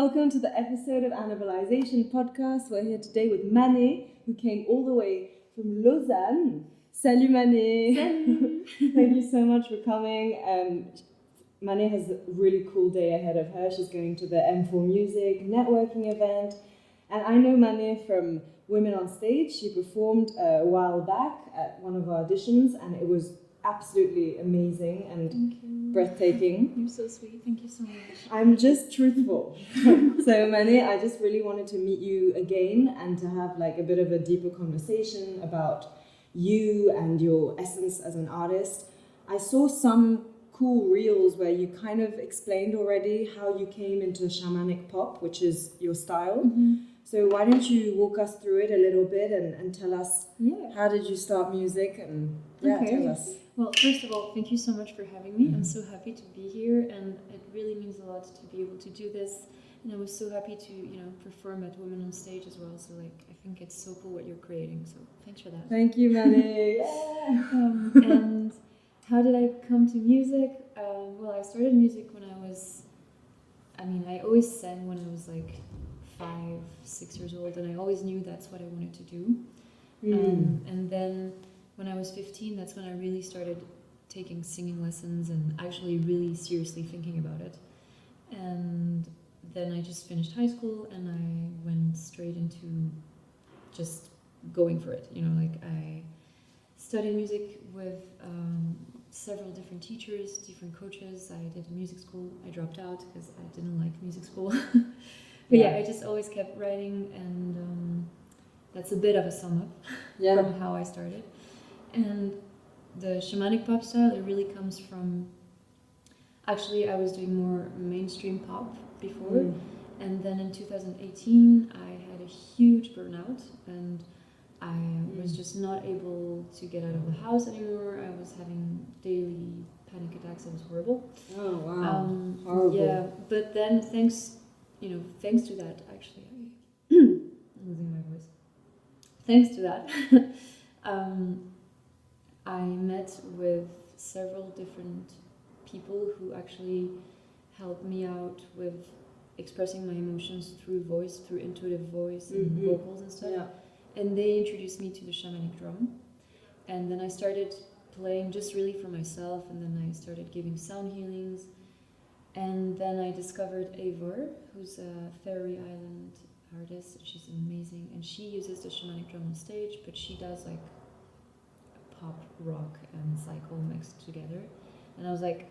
welcome to the episode of Annabelization podcast. We're here today with Mané, who came all the way from Lausanne. Salut Mané! Salut. Thank you so much for coming. Mané has a really cool day ahead of her. She's going to the M4 Music networking event. And I know Mané from Women on Stage. She performed a while back at one of our auditions, and it was absolutely amazing and breathtaking. You're so sweet. Thank you so much. I'm just truthful. So Mané, I just really wanted to meet you again and to have like a bit of a deeper conversation about you and your essence as an artist. I saw some cool reels where you kind of explained already how you came into shamanic pop, which is your style. Mm-hmm. So why don't you walk us through it a little bit and tell us how did you start music and tell us. Well, first of all, thank you so much for having me. I'm so happy to be here, and it really means a lot to be able to do this. And I was so happy to, perform at Women on Stage as well. So, I think it's so cool what you're creating. So, thanks for that. Thank you, Mané. And how did I come to music? Well, I started music when I always sang when I was like 5, 6 years old, and I always knew that's what I wanted to do. And then when I was 15, that's when I really started taking singing lessons and actually really seriously thinking about it. And then I just finished high school and I went straight into just going for it. I studied music with several different teachers, different coaches. I did music school. I dropped out because I didn't like music school. But I just always kept writing, and that's a bit of a sum up from how I started. And the shamanic pop style, it really comes from... Actually, I was doing more mainstream pop before, and then in 2018, I had a huge burnout, and I was just not able to get out of the house anymore. I was having daily panic attacks. It was horrible. Oh, wow. Horrible. Yeah, but then thanks to that, actually, I'm losing my voice. Thanks to that, I met with several different people who actually helped me out with expressing my emotions through voice, through intuitive voice and vocals and stuff. Yeah. And they introduced me to the shamanic drum. And then I started playing just really for myself, and then I started giving sound healings. And then I discovered Eivor, who's a Faroe Island artist. She's amazing, and she uses the shamanic drum on stage, but she does like pop, rock, and cycle mixed together. And I was like,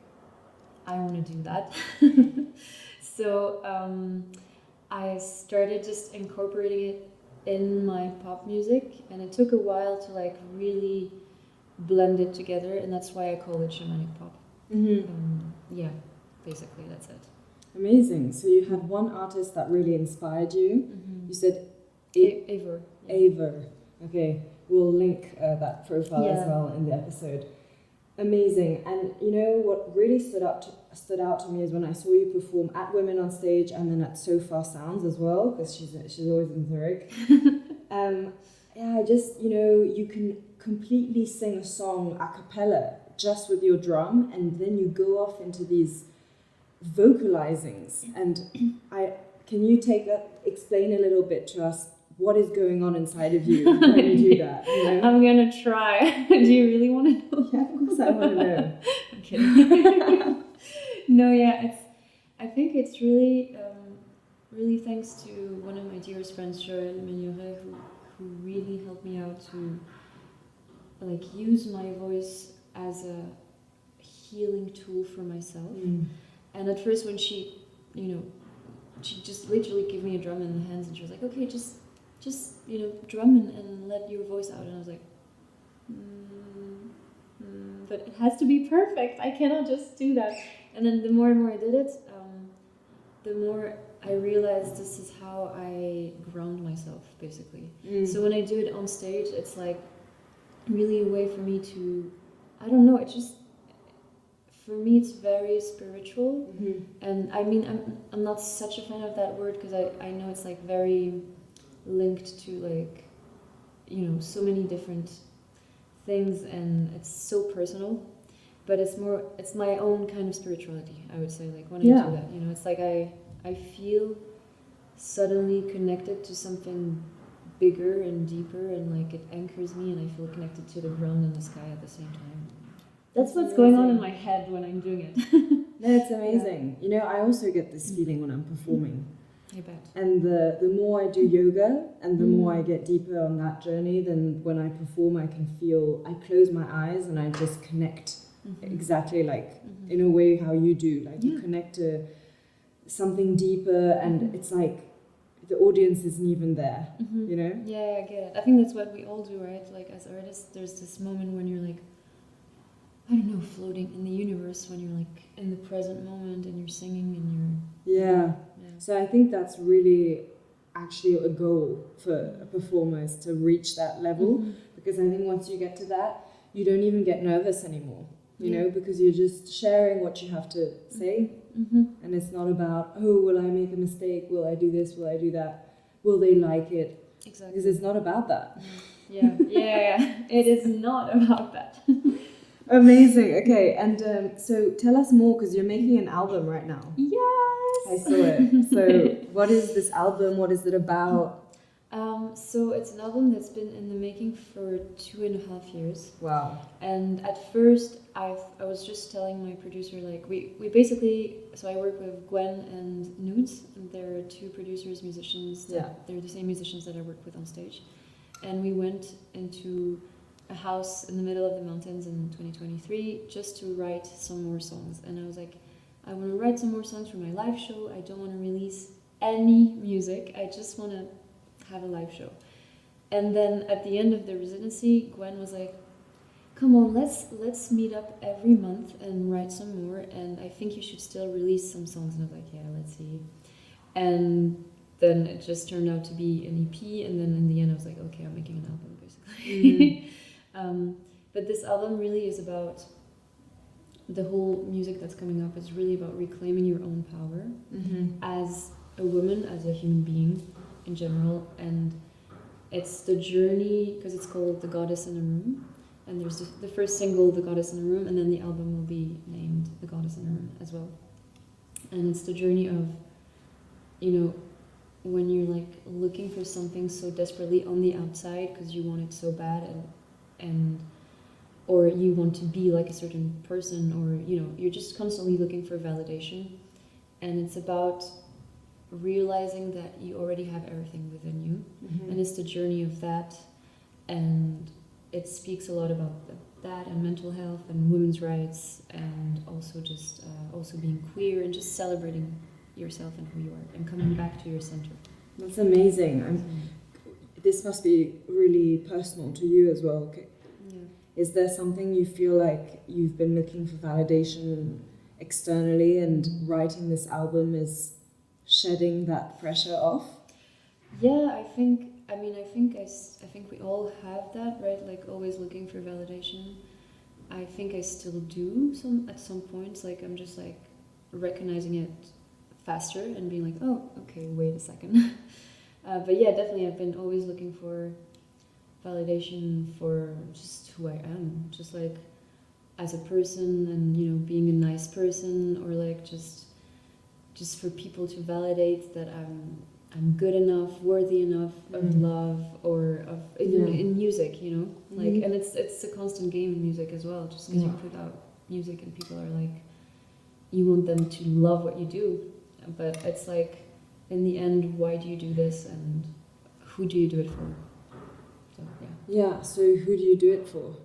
I want to do that. So I started just incorporating it in my pop music, and it took a while to like really blend it together, and that's why I call it shamanic pop. Basically that's it. Amazing. So you had one artist that really inspired you. You said Eivor. Eivor. Okay, we'll link that profile as well in the episode. Amazing. And what really stood out to me is when I saw you perform at Women on Stage and then at So Far Sounds as well, because she's always in Zurich. You can completely sing a song a cappella just with your drum, and then you go off into these vocalizings. And can you explain a little bit to us what is going on inside of you when you do that? I'm gonna try. Do you really want to know? Yeah, of course I want to know. I'm kidding. No, I think it's really really thanks to one of my dearest friends, Joël Meilleret, who really helped me out to like use my voice as a healing tool for myself. And at first when she just literally gave me a drum in the hands, and she was like, okay, just drum and let your voice out. And I was like, but it has to be perfect. I cannot just do that. And then the more and more I did it, the more I realized this is how I ground myself, basically. So when I do it on stage, it's like really a way for me to, I don't know, for me it's very spiritual. And I mean, I'm not such a fan of that word, because I know it's like very linked to like, so many different things, and it's so personal. But it's my own kind of spirituality, I would say. Like when I do that, it's like I feel suddenly connected to something bigger and deeper, and like it anchors me, and I feel connected to the ground and the sky at the same time. That's what's going on in my head when I'm doing it. No, it's amazing. You know, I also get this feeling when I'm performing. I bet. And the more I do yoga and the more I get deeper on that journey, then when I perform, I can feel, I close my eyes and I just connect exactly like in a way how you do. Like you connect to something deeper, and it's like the audience isn't even there, you know? Yeah, I get it. I think that's what we all do, right? Like as artists, there's this moment when you're like, I don't know, floating in the universe, when you're like in the present moment and you're singing and you're... Yeah. So I think that's really actually a goal for a performer, is to reach that level, because I think once you get to that, you don't even get nervous anymore, you know, because you're just sharing what you have to say, and it's not about, oh, will I make a mistake? Will I do this? Will I do that? Will they like it? Exactly. Because it's not about that. Yeah. It is not about that. Amazing. Okay, and so tell us more, because you're making an album right now. Yes! I saw it. So what is this album? What is it about? So it's an album that's been in the making for 2.5 years. Wow. And at first, I was just telling my producer, like, we basically, so I work with Gwen and Nudes, and they're two producers, musicians. They're the same musicians that I work with on stage. And we went into a house in the middle of the mountains in 2023 just to write some more songs. And I was like, I want to write some more songs for my live show. I don't want to release any music. I just want to have a live show. And then at the end of the residency, Gwen was like, come on, let's meet up every month and write some more, and I think you should still release some songs. And I was like, yeah, let's see. And then it just turned out to be an EP, and then in the end I was like, okay, I'm making an album, basically. But this album really is about the whole music that's coming up. It's really about reclaiming your own power as a woman, as a human being in general. And it's the journey, because it's called The Goddess in the Room, and there's the first single, The Goddess in the Room, and then the album will be named The Goddess in the Room as well. And it's the journey of, you know, when you're like looking for something so desperately on the outside because you want it so bad, and or you want to be like a certain person, or you know, you're just constantly looking for validation. And it's about realizing that you already have everything within you, and it's the journey of that. And it speaks a lot about that and mental health and women's rights, and also just also being queer and just celebrating yourself and who you are and coming back to your center. That's amazing. This must be really personal to you as well. Okay. Yeah. Is there something you feel like you've been looking for validation externally, and writing this album is shedding that pressure off? Yeah, I think we all have that, right? Like always looking for validation. I think I still do at some points. Like I'm just like recognizing it faster and being like, oh, okay, wait a second. But yeah, definitely I've been always looking for validation for just who I am, just like as a person, and you know, being a nice person, or like just for people to validate that I'm good enough, worthy enough of love, or of in music, you know, like, and it's a constant game in music as well, just because you put out music and people are like, you want them to love what you do, but it's like, in the end, why do you do this, and who do you do it for? So yeah, so who do you do it for?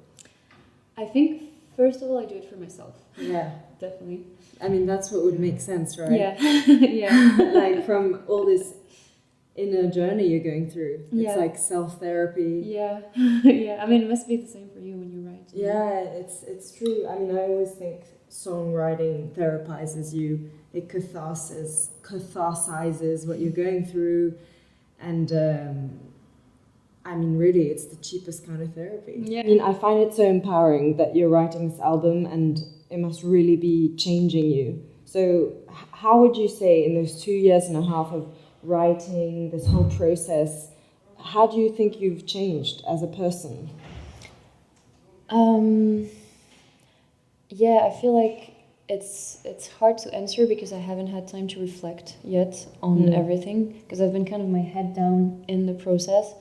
I think first of all I do it for myself. Yeah, definitely. I mean, that's what would make sense, right? Yeah. Like from all this inner journey you're going through. It's like self-therapy. Yeah. I mean, it must be the same for you when you write. Yeah, it's true. I mean, I always think songwriting therapizes you. It catharsizes what you're going through. And I mean, really, it's the cheapest kind of therapy. Yeah. I mean, I find it so empowering that you're writing this album, and it must really be changing you. So how would you say in those 2.5 years of writing, this whole process, how do you think you've changed as a person? Yeah, I feel like it's hard to answer because I haven't had time to reflect yet on everything, because I've been kind of my head down in the process.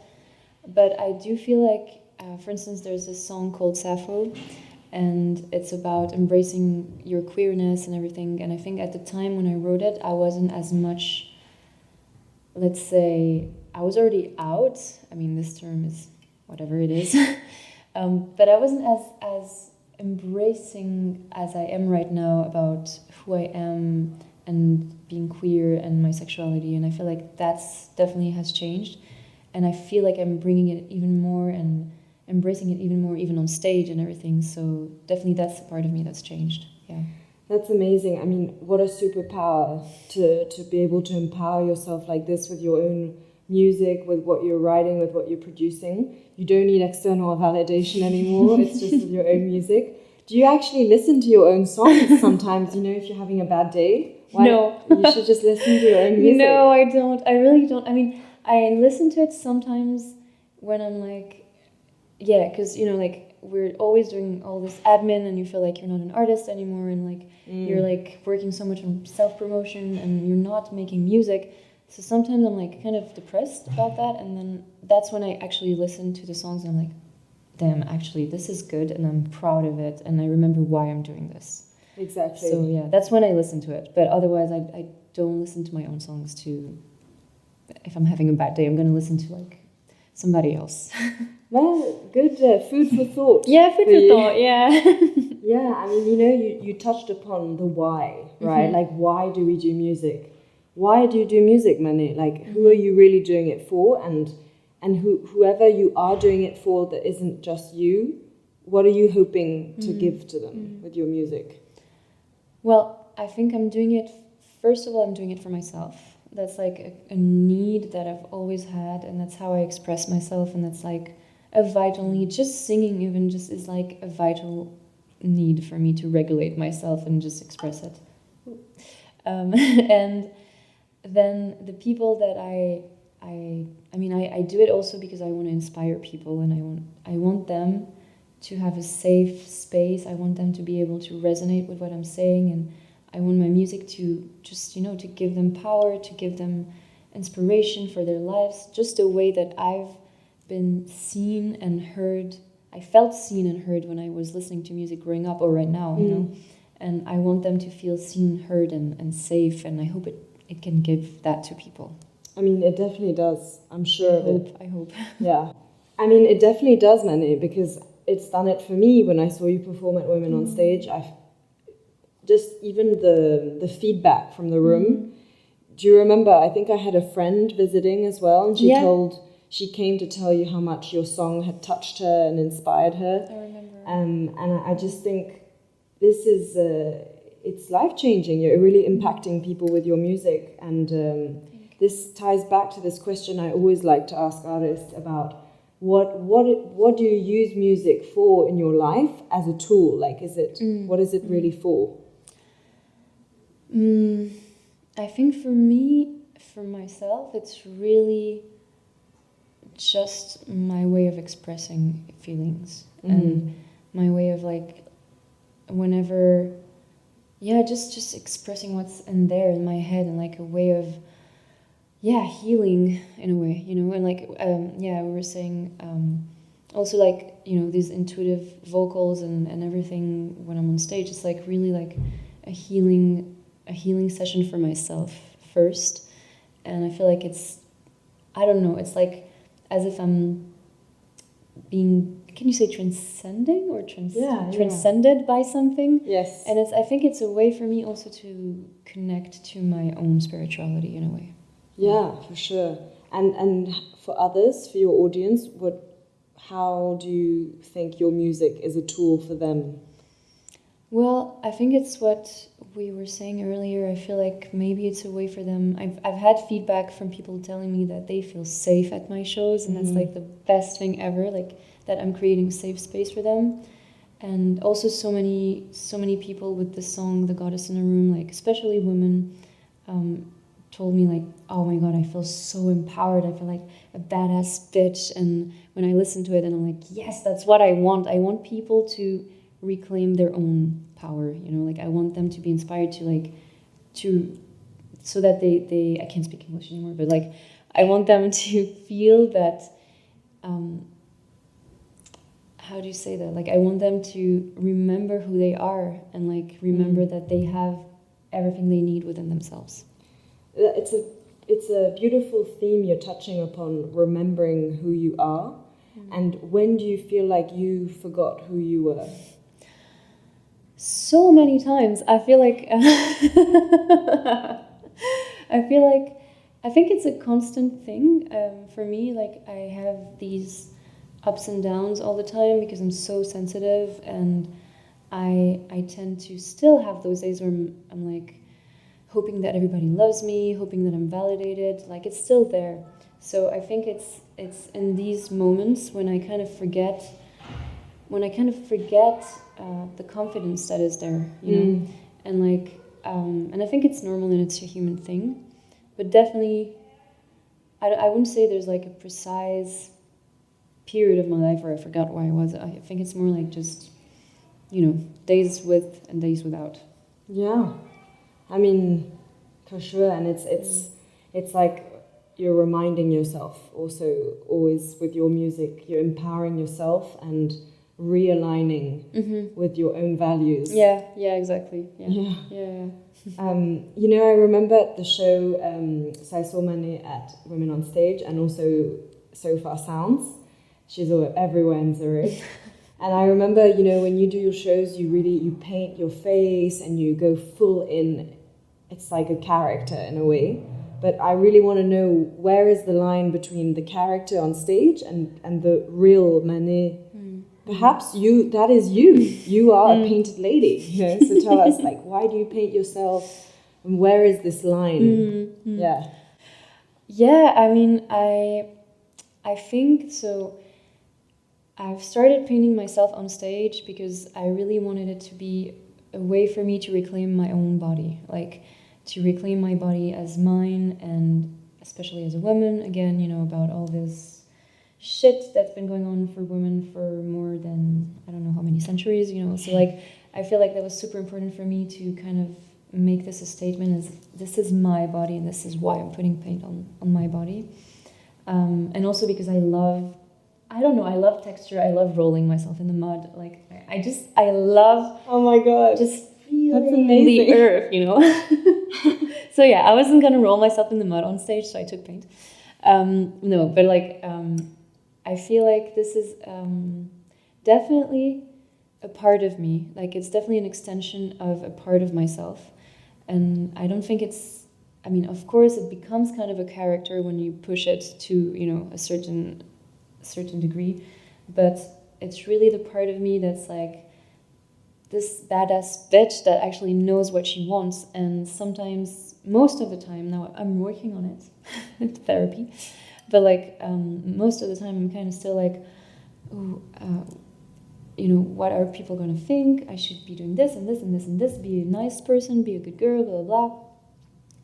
But I do feel like, for instance, there's this song called Sappho, and it's about embracing your queerness and everything. And I think at the time when I wrote it, I wasn't as much, let's say, I was already out. I mean, this term is whatever it is. But I wasn't as embracing as I am right now about who I am and being queer and my sexuality. And I feel like that's definitely has changed. And I feel like I'm bringing it even more and embracing it even more, even on stage and everything. So definitely that's the part of me that's changed. Yeah. That's amazing. I mean, what a superpower to be able to empower yourself like this with your own music, with what you're writing, with what you're producing. You don't need external validation anymore. It's just with your own music. Do you actually listen to your own songs sometimes, if you're having a bad day? No. You should just listen to your own music. No, I don't. I really don't. I mean, I listen to it sometimes when I'm like, because, like, we're always doing all this admin and you feel like you're not an artist anymore, and like you're like working so much on self-promotion and you're not making music. So sometimes I'm like kind of depressed about that, and then that's when I actually listen to the songs and I'm like, damn, actually this is good and I'm proud of it and I remember why I'm doing this. Exactly. So yeah, that's when I listen to it. But otherwise I don't listen to my own songs if I'm having a bad day, I'm going to listen to like somebody else. Well, good food for thought. Yeah, food for thought, yeah. Yeah, I mean, you touched upon the why, right? Mm-hmm. Like, why do we do music? Why do you do music, Mané? Like, who are you really doing it for? And whoever you are doing it for that isn't just you, what are you hoping to give to them with your music? Well, I think I'm doing it, first of all, I'm doing it for myself. That's like a need that I've always had, and that's how I express myself, and that's like a vital need. Just singing even just is like a vital need for me to regulate myself and just express it. And then the people that I do it also because I want to inspire people, and I want them to have a safe space. I want them to be able to resonate with what I'm saying, and I want my music to just, to give them power, to give them inspiration for their lives, just the way that I've been seen and heard. I felt seen and heard when I was listening to music growing up, or right now, and I want them to feel seen, heard, and safe, and I hope it can give that to people. I mean, it definitely does. I'm sure I hope. Yeah. I mean, it definitely does, Mané, because it's done it for me when I saw you perform at Women on Stage. Just even the feedback from the room. Do you remember? I think I had a friend visiting as well, and she came to tell you how much your song had touched her and inspired her. I remember. And I just think this is it's life-changing. You're really impacting people with your music, and this ties back to this question I always like to ask artists about. What do you use music for in your life as a tool? Like, what is it really for? I think for myself, it's really just my way of expressing feelings and my way of like, whenever, just expressing what's in there in my head, and like a way of, healing in a way, and like, we were saying, also like, these intuitive vocals and everything when I'm on stage, it's like really like a healing session for myself first. And I feel like it's like as if I'm being, can you say transcending or transcended by something? Yes. And I think it's a way for me also to connect to my own spirituality in a way. Yeah, for sure. And for others, for your audience, how do you think your music is a tool for them? Well, I think it's what we were saying earlier. I feel like maybe it's a way for them. I've had feedback from people telling me that they feel safe at my shows, and that's like the best thing ever, like that I'm creating a safe space for them. And also so many people with the song The Goddess in a Room, like especially women, told me like, oh my god, I feel so empowered, I feel like a badass bitch. And when I listen to it, and I'm like, yes, that's what I want. I want people to reclaim their own power. You know, like I want them to be inspired to like so that they I can't speak English anymore, but like I want them to feel that. How do you say that? Like I want them to remember who they are and like remember that they have everything they need within themselves. It's a beautiful theme you're touching upon, remembering who you are. And when do you feel like you forgot who you were? So many times. I feel like I think it's a constant thing for me. Like I have these ups and downs all the time because I'm so sensitive, and I tend to still have those days where I'm like hoping that everybody loves me, hoping that I'm validated. Like it's still there. So I think it's in these moments when I kind of forget the confidence that is there, you know, and like and I think it's normal and it's a human thing, but definitely I wouldn't say there's like a precise period of my life where I forgot where I was. I think it's more like just, you know, days with and days without. Yeah, I mean, for sure, and it's like you're reminding yourself also always with your music, you're empowering yourself and realigning with your own values. Yeah, exactly. Yeah. You know, I remember at the show same.Mané at Women on Stage, and also So Far Sounds. She's everywhere in Zurich. And I remember, you know, when you do your shows, you paint your face and you go full in. It's like a character in a way. But I really want to know, where is the line between the character on stage and the real Mané? Perhaps that is you. You are a painted lady. You know? So tell us, like, why do you paint yourself? And where is this line? Yeah, I mean, I think so. I've started painting myself on stage because I really wanted it to be a way for me to reclaim my own body, like to reclaim my body as mine, and especially as a woman, again, you know, about all this shit that's been going on for women for more than, I don't know how many centuries, you know, so like, I feel like that was super important for me to kind of make this a statement as this is my body and this is why I'm putting paint on my body. And also because I love texture. I love rolling myself in the mud. Like I love. Oh my god! Just feeling the earth, you know. So yeah, I wasn't gonna roll myself in the mud on stage, so I took paint. No, but like I feel like this is definitely a part of me. Like it's definitely an extension of a part of myself, and I don't think it's. I mean, of course, it becomes kind of a character when you push it to, you know, a certain degree, but it's really the part of me that's like this badass bitch that actually knows what she wants. And sometimes, most of the time, now I'm working on it, it's therapy, but like most of the time I'm kind of still like, oh, you know, what are people gonna think? I should be doing this and this and this and this, be a nice person, be a good girl, blah, blah, blah.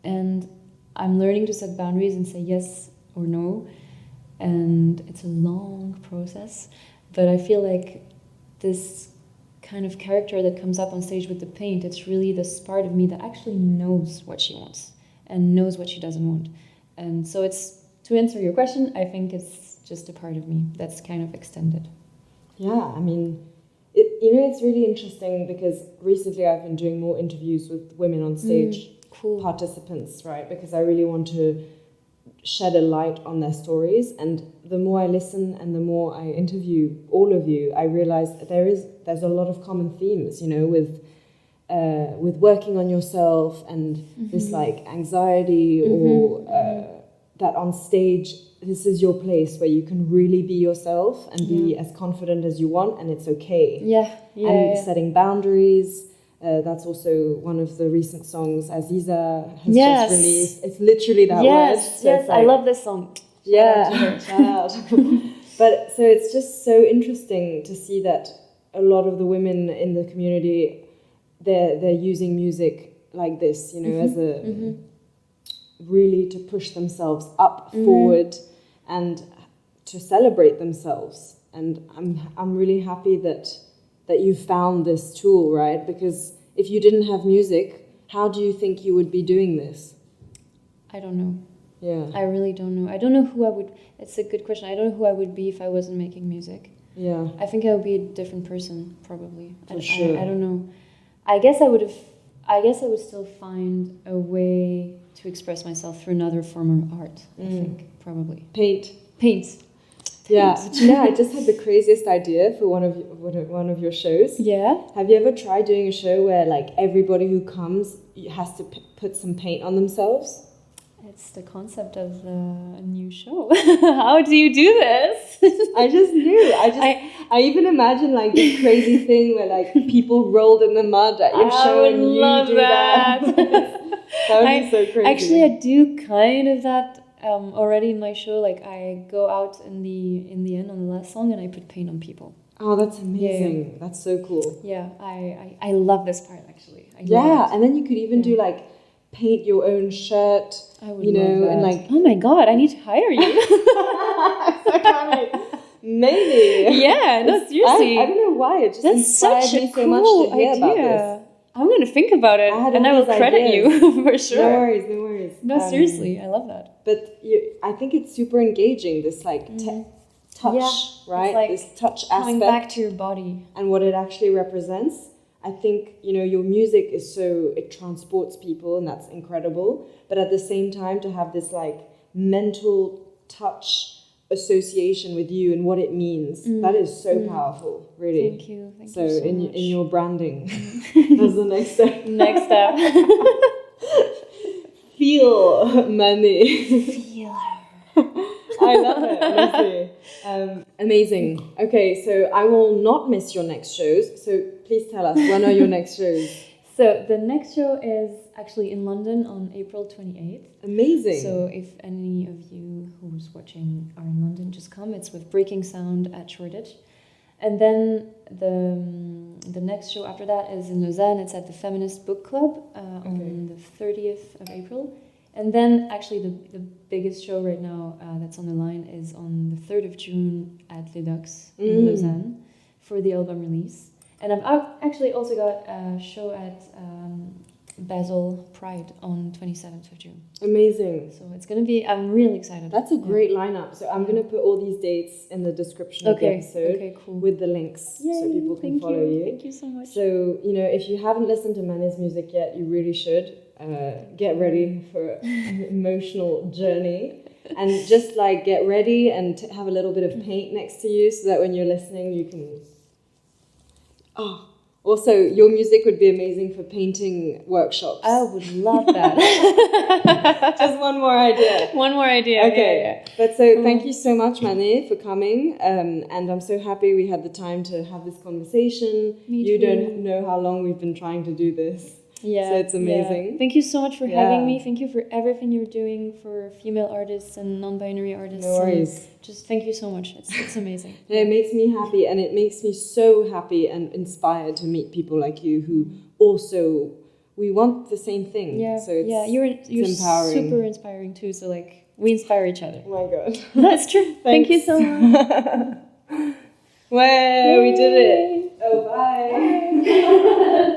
And I'm learning to set boundaries and say yes or no. And it's a long process, but I feel like this kind of character that comes up on stage with the paint, it's really this part of me that actually knows what she wants and knows what she doesn't want. And so it's, to answer your question, I think it's just a part of me that's kind of extended. Yeah, I mean, you know, it's really interesting because recently I've been doing more interviews with women on stage participants, right? Because I really want to shed a light on their stories, and the more I listen and the more I interview all of you, I realize there's a lot of common themes, you know, with working on yourself and this like anxiety or that on stage this is your place where you can really be yourself and be as confident as you want, and it's okay. Setting boundaries. That's also one of the recent songs Aziza has just released. It's literally that word. So like, I love this song. Shout out. But so it's just so interesting to see that a lot of the women in the community, they're using music like this, you know, as a really to push themselves up forward and to celebrate themselves. And I'm really happy that that you found this tool, right? Because if you didn't have music, how do you think you would be doing this? I don't know. Yeah. I really don't know. I don't know who I would... It's a good question. I don't know who I would be if I wasn't making music. Yeah. I think I would be a different person, probably. For sure. I don't know. I guess I would still find a way to express myself through another form of art, I think, probably. Paint. Yeah. But you know, I just had the craziest idea for one of your shows. Yeah? Have you ever tried doing a show where like everybody who comes has to put some paint on themselves? It's the concept of a new show. How do you do this? I just knew. I even imagine like this crazy thing where like people rolled in the mud at your show and you love do that. That would be so crazy. Actually, I do kind of that already in my show. Like I go out in the end on the last song and I put paint on people. Oh, that's amazing. Yeah. That's so cool. Yeah, I love this part actually. And then you could even do like paint your own shirt. I would you know, love that. and like, oh my god, I need to hire you. Maybe. Yeah, no, seriously. I don't know why. It just That's inspired such a me so cool much to hear idea. about this. I'm gonna think about it, and I will these credit ideas. you for sure. No worries. No, seriously, I love that. But I think it's super engaging. This like touch, right? Like this touch coming aspect back to your body and what it actually represents. I think, you know, your music is so, it transports people and that's incredible. But at the same time, to have this like mental touch association with you and what it means, that is so powerful, really. Thank you So much. in your branding, that's the next step. Next step. Feel Mané. Feel her. I love it, honestly. Amazing. Okay, so I will not miss your next shows. So please tell us, when are your next shows? So the next show is actually in London on April 28th. Amazing. So if any of you who's watching are in London, just come. It's with Breaking Sound at Shoreditch. And then the next show after that is in Lausanne. It's at the Feminist Book Club on the 30th of April. And then actually the biggest show right now that's on the line is on the 3rd of June at Les Docks in Lausanne for the album release. And I've actually also got a show at Basel Pride on 27th of June. Amazing. So it's going to be, I'm really excited. That's a great lineup. So I'm going to put all these dates in the description of the episode with the links so people can follow you. Thank you so much. So, you know, if you haven't listened to Mané's music yet, you really should. Get ready for an emotional journey. And just like get ready and have a little bit of paint next to you so that when you're listening you can... Oh, also your music would be amazing for painting workshops. I would love that. Just one more idea. Okay. Yeah. But so thank you so much, Mané, for coming. And I'm so happy we had the time to have this conversation. You don't know how long we've been trying to do this. Yeah. So it's amazing. Yeah. Thank you so much for having me. Thank you for everything you're doing for female artists and non-binary artists. No worries. Just thank you so much. It's amazing. It makes me happy, and it makes me so happy and inspired to meet people like you who also, we want the same thing. Yeah. So it's, you're empowering. Super inspiring too. So like we inspire each other. Oh my God. That's true. Thank you so much. Well, we did it. Oh, bye.